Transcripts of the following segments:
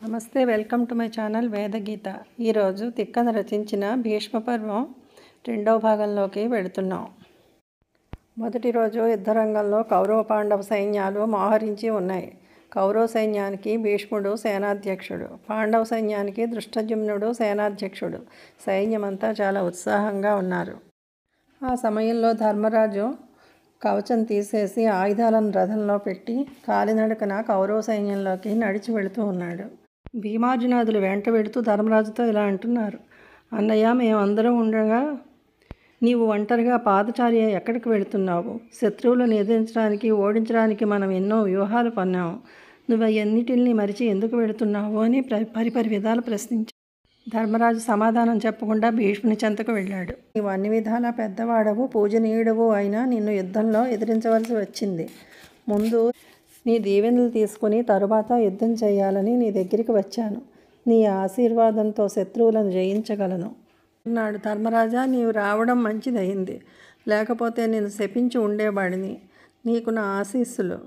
నమస్తే, welcome to my channel వేదగీత. ఈరోజు తిక్కన రచించిన భీష్మ పర్వం 2వ భాగంలోకి వెళుతున్నాం. మొదటి రోజు యుద్ధరంగంలో కౌరవ పాండవ సైన్యాలు మోహరించి ఉన్నాయి. కౌరవ సైన్యానికి భీష్ముడు సేనాధ్యక్షుడు, పాండవ సైన్యానికి దృష్టజుమ్నుడు సేనాధ్యక్షుడు. సైన్యమంతా చాలా ఉత్సాహంగా ఉన్నారు. ఆ సమయంలో ధర్మరాజు కవచం తీసేసి ఆయుధాలను రథంలో పెట్టి కాలినడకన కౌరవ సైన్యంలోకి నడిచి వెళుతూ ఉన్నాడు. భీమార్జునాదులు వెంట వెళుతూ ధర్మరాజుతో ఇలా అంటున్నారు: అన్నయ్య, మేమందరం ఉండగా నీవు ఒంటరిగా పాదచారి ఎక్కడికి వెళుతున్నావు? శత్రువులను ఎదిరించడానికి, ఓడించడానికి మనం ఎన్నో వ్యూహాలు పన్నాము. నువ్వు అన్నిటిని మరిచి ఎందుకు వెళుతున్నావు అని పరిపరి విధాలు ప్రశ్నించాడు. ధర్మరాజు సమాధానం చెప్పకుండా భీష్ముని చెంతకు వెళ్ళాడు. నీవు అన్ని విధాలా పెద్దవాడవు, పూజనీయుడవు అయినా నిన్ను యుద్ధంలో ఎదిరించవలసి వచ్చింది. ముందు నీ దీవెనలు తీసుకుని తరువాత యుద్ధం చేయాలని నీ దగ్గరికి వచ్చాను. నీ ఆశీర్వాదంతో శత్రువులను జయించగలను అన్నాడు. ధర్మరాజా, నీవు రావడం మంచిదయింది, లేకపోతే నేను శపించి ఉండేవాడిని. నీకు నా ఆశీస్సులు.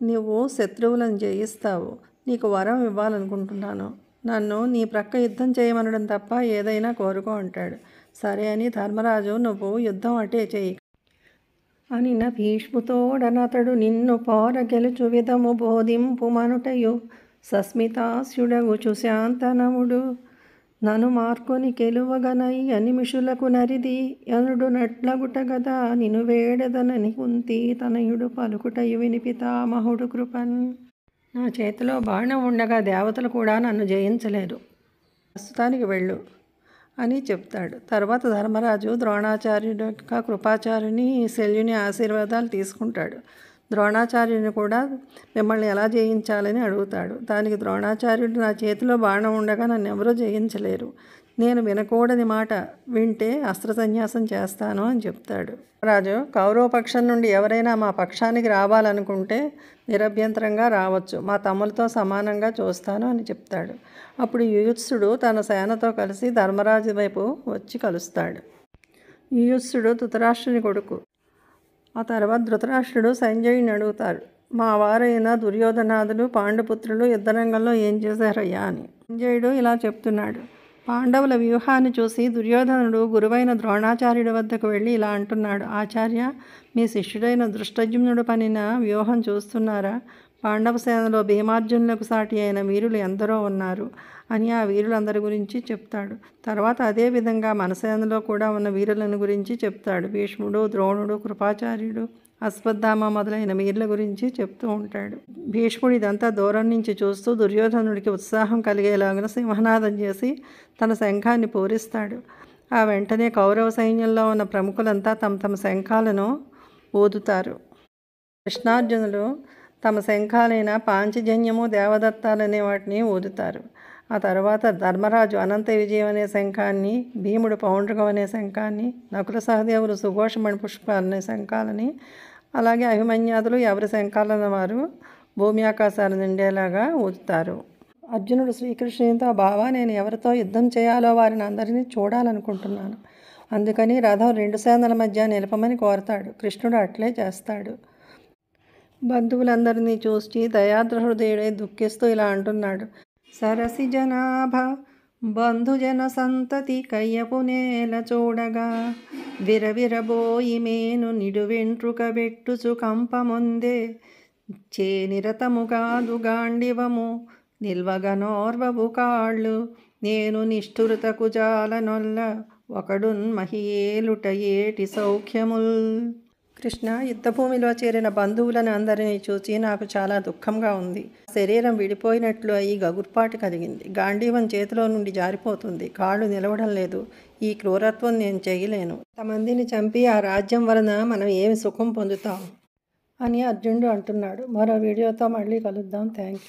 నీవు శత్రువులను జయిస్తావు. నీకు వరం ఇవ్వాలనుకుంటున్నాను. నన్ను నీ ప్రక్క యుద్ధం చేయమనడం తప్ప ఏదైనా కోరుకో అంటాడు. సరే అని ధర్మరాజు, నువ్వు యుద్ధం అటే చేయి అని భీష్ముతోడనతడు నిన్ను పోర గెలుచు విధము బోధింపు మనుటయు సస్మితాస్యుడగుచు శాంతనముడు నను మార్కొని కెలువగనై అనిమిషులకు నరిది అనుడు నట్లగుట గదా నిను వేడదనని కుంతి తనయుడు పలుకుటయు వినిపితామహుడు కృపన్. నా చేతిలో బాణం ఉండగా దేవతలు కూడా నన్ను జయించలేరు. ప్రస్తుతానికి వెళ్ళు అని చెప్తాడు. తర్వాత ధర్మరాజు ద్రోణాచార్యుడు యొక్క కృపాచార్యుని, శల్యుని ఆశీర్వాదాలు తీసుకుంటాడు. ద్రోణాచార్యుని కూడా మిమ్మల్ని ఎలా జయించాలని అడుగుతాడు. దానికి ద్రోణాచార్యుడు, నా చేతిలో బాణం ఉండగా నన్ను ఎవరూ జయించలేరు. నేను వినకూడని మాట వింటే అస్త్ర సన్యాసం చేస్తాను అని చెప్తాడు. రాజు, కౌరవ పక్షం నుండి ఎవరైనా మా పక్షానికి రావాలనుకుంటే నిరభ్యంతరంగా రావచ్చు. మా తమ్ములతో సమానంగా చూస్తాను అని చెప్తాడు. అప్పుడు యుయుత్సుడు తన సేనతో కలిసి ధర్మరాజు వైపు వచ్చి కలుస్తాడు. యుయుత్సుడు ధృతరాష్ట్రుని కొడుకు. ఆ తర్వాత ధృతరాష్ట్రుడు సంజయుని అడుగుతాడు, మా వారైన దుర్యోధనాదులు పాండుపుత్రులు యుద్ధరంగంలో ఏం చేశారయ్యా అని. సంజయుడు ఇలా చెప్తున్నాడు: పాండవుల వ్యూహాన్ని చూసి దుర్యోధనుడు గురువైన ద్రోణాచార్యుడి వద్దకు వెళ్ళి ఇలా అంటున్నాడు: ఆచార్య, మీ శిష్యుడైన దృష్టజుమ్నుడు పనిన వ్యూహం చూస్తున్నారా? పాండవ సేనలో భీమార్జునులకు సాటి అయిన వీరులు ఎందరో ఉన్నారు అని ఆ వీరులందరి గురించి చెప్తాడు. తర్వాత అదేవిధంగా మన సేనలో కూడా ఉన్న వీరులను గురించి చెప్తాడు. భీష్ముడు, ద్రోణుడు, కృపాచార్యుడు, అశ్వత్థామ మొదలైన వీరుల గురించి చెప్తూ ఉంటాడు. భీష్ముడు ఇదంతా దూరం నుంచి చూస్తూ దుర్యోధనుడికి ఉత్సాహం కలిగేలాగా సింహనాదం చేసి తన శంఖాన్ని పూరిస్తాడు. ఆ వెంటనే కౌరవ సైన్యంలో ఉన్న ప్రముఖులంతా తమ తమ శంఖాలను ఊదుతారు. కృష్ణార్జునులు తమ శంఖాలైన పాంచజన్యము, దేవదత్తాలనే వాటిని ఊదుతారు. ఆ తర్వాత ధర్మరాజు అనంత విజయం అనే శంఖాన్ని, భీముడు పౌండ్రకం అనే శంఖాన్ని, నకుల సహదేవులు సుఘోషమణి పుష్పాలనే శంఖాలని, అలాగే అభిమన్యాదులు ఎవరి శంఖాలను వారు భూమి ఆకాశాలు నిండేలాగా ఊదుతారు. అర్జునుడు శ్రీకృష్ణునితో, బావా, నేను ఎవరితో యుద్ధం చేయాలో వారిని అందరినీ చూడాలనుకుంటున్నాను. అందుకని రథం 2 సేనల మధ్య నిలపమని కోరతాడు. కృష్ణుడు అట్లే చేస్తాడు. బంధువులందరినీ చూసి దయాద్రహృదయుడై దుఃఖిస్తూ ఇలా అంటున్నాడు: సరసి జనాభ బంధుజన సంతతి కయ్యపు నేల చూడగా విరవిరబోయి మేను నిడు వెంట్రుక వెట్టుచు కంపముందే చేనిరతముగాదు గాండివము నిల్వగనోర్వవు కాళ్ళు నేను నిష్ఠురతకు జాలనొల్ల ఒకడున్ మహియేలుట ఏటి సౌఖ్యముల్. కృష్ణ, యుద్ధభూమిలో చేరిన బంధువులను అందరినీ చూచి నాకు చాలా దుఃఖంగా ఉంది. శరీరం విడిపోయినట్లు అయి గగుర్పాటు కలిగింది. గాంధీవం చేతిలో నుండి జారిపోతుంది. కాళ్ళు నిలవడం లేదు. ఈ క్రూరత్వం నేను చేయలేను. ఇంతమందిని చంపి ఆ రాజ్యం వలన మనం ఏమి సుఖం పొందుతాం అని అర్జునుడు అంటున్నాడు. మరో వీడియోతో మళ్ళీ కలుద్దాం. Thank you.